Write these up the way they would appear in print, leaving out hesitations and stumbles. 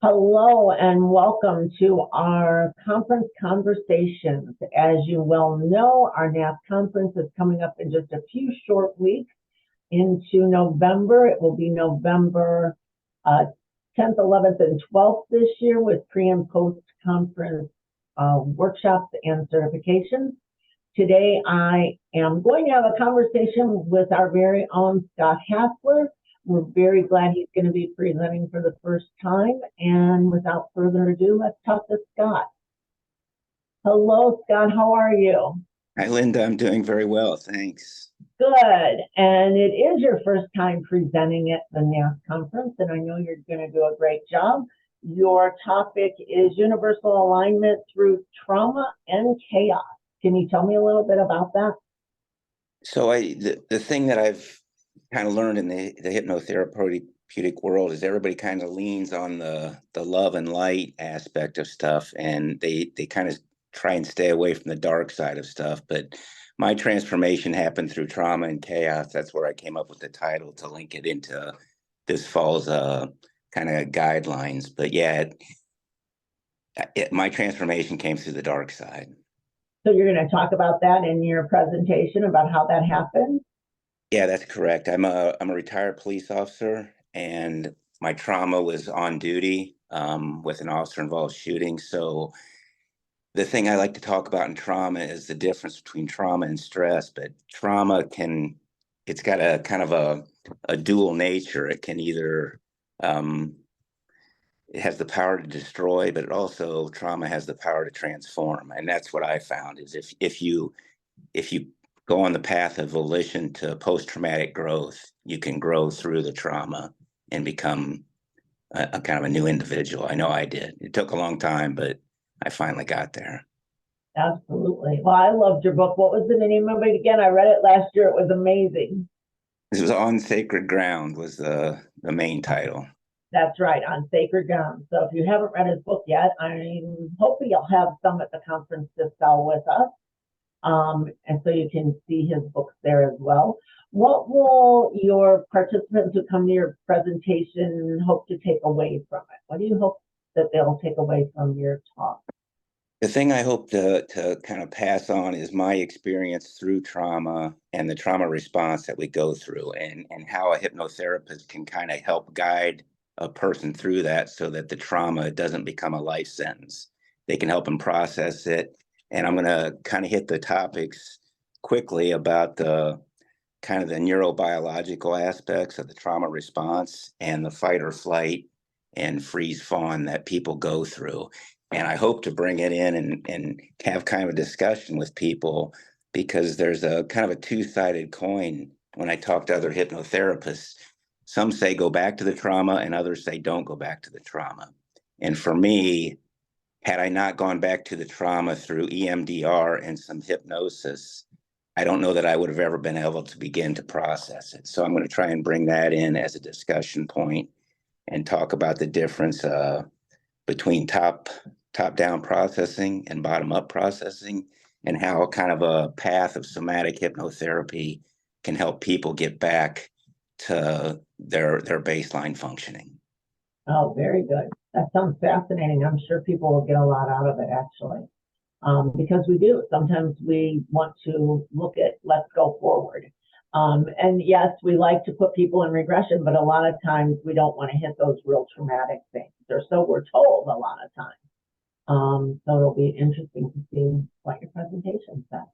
Hello and welcome to our conference conversations. As you well know, our NATH conference is coming up in just a few short weeks into November. It will be November 10th, 11th, and 12th this year with pre and post conference workshops and certifications. Today, I am going to have a conversation with our very own Scott Hasler. We're very glad he's going to be presenting for the first time. And without further ado, let's talk to Scott. Hello, Scott. How are you? Hi, Linda. I'm doing very well. Thanks. Good. And it is your first time presenting at the NATH conference, and I know you're going to do a great job. Your topic is universal alignment through trauma and chaos. Can you tell me a little bit about that? So the thing that I've kind of learned in the hypnotherapeutic world is everybody kind of leans on the love and light aspect of stuff, and they kind of try and stay away from the dark side of stuff. But my transformation happened through trauma and chaos. That's where I came up with the title to link it into this fall's kind of guidelines. But yeah, my transformation came through the dark side. So you're going to talk about that in your presentation about how that happened? Yeah, that's correct. I'm a retired police officer, and my trauma was on duty with an officer-involved shooting. So the thing I like to talk about in trauma is the difference between trauma and stress. But trauma it's got a kind of a dual nature. It can either it has the power to destroy, but trauma has the power to transform. And that's what I found is if you go on the path of volition to post-traumatic growth, you can grow through the trauma and become a kind of a new individual. I know I did. It took a long time, but I finally got there. Absolutely. Well, I loved your book. What was the name of it again? I read it last year. It was amazing. This was On Sacred Ground was the main title. That's right, On Sacred Ground. So if you haven't read his book yet, I'm hoping you'll have some at the conference to sell with us. And so you can see his books there as well. What will your participants who come to your presentation hope to take away from it? What do you hope that they'll take away from your talk? The thing I hope to kind of pass on is my experience through trauma and the trauma response that we go through, and how a hypnotherapist can kind of help guide a person through that so that the trauma doesn't become a life sentence. They can help them process it. And I'm going to kind of hit the topics quickly about the kind of the neurobiological aspects of the trauma response and the fight or flight and freeze fawn that people go through. And I hope to bring it in and have kind of a discussion with people, because there's a kind of a two-sided coin when I talk to other hypnotherapists. Some say go back to the trauma and others say don't go back to the trauma. And for me, had I not gone back to the trauma through EMDR and some hypnosis, I don't know that I would have ever been able to begin to process it. So I'm going to try and bring that in as a discussion point and talk about the difference between top-down processing and bottom-up processing, and how kind of a path of somatic hypnotherapy can help people get back to their baseline functioning. Oh, very good. That sounds fascinating. I'm sure people will get a lot out of it, actually, because we do. Sometimes we want to look at, let's go forward. And yes, we like to put people in regression, but a lot of times we don't want to hit those real traumatic things, or so we're told a lot of times. So it'll be interesting to see what your presentation says.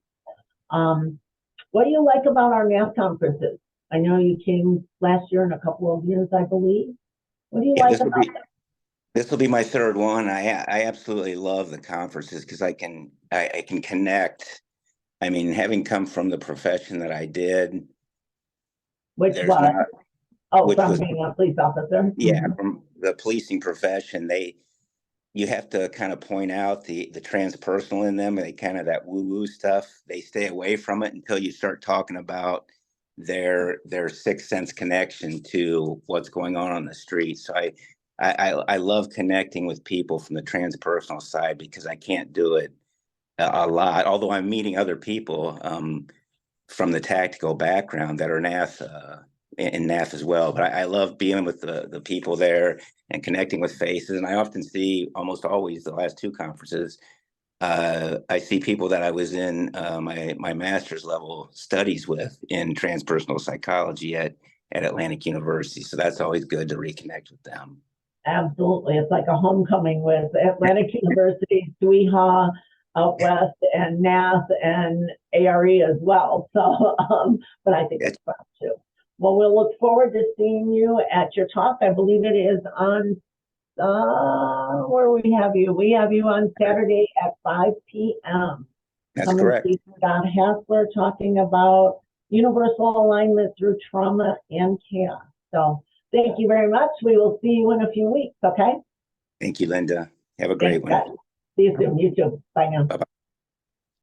What do you like about our NATH conferences? I know you came last year and a couple of years, I believe. What do you like about them? This will be my third one. I absolutely love the conferences because I can connect. I mean, having come from the profession that I did, Which was being a police officer. Yeah, from the policing profession, you have to kind of point out the transpersonal in them. They kind of that woo-woo stuff. They stay away from it until you start talking about their sixth sense connection to what's going on the street. So I love connecting with people from the transpersonal side because I can't do it a lot. Although I'm meeting other people from the tactical background that are NATH in NATH as well. But I love being with the people there and connecting with faces. And I often see, almost always, the last two conferences, I see people that I was in my master's level studies with in transpersonal psychology at Atlantic University. So that's always good to reconnect with them. Absolutely. It's like a homecoming with Atlantic University, SWEHA out west, and NATH and ARE as well. So, but I think it's fun too. Well, we'll look forward to seeing you at your talk. I believe it is on, where we have you? We have you on Saturday at 5 p.m. That's Come correct. and see Scott Hasler talking about universal alignment through trauma and chaos. So thank you very much. We will see you in a few weeks, okay? Thank you, Linda. Have a great Thanks, one. Scott. See you soon. You too. Bye now. Bye-bye.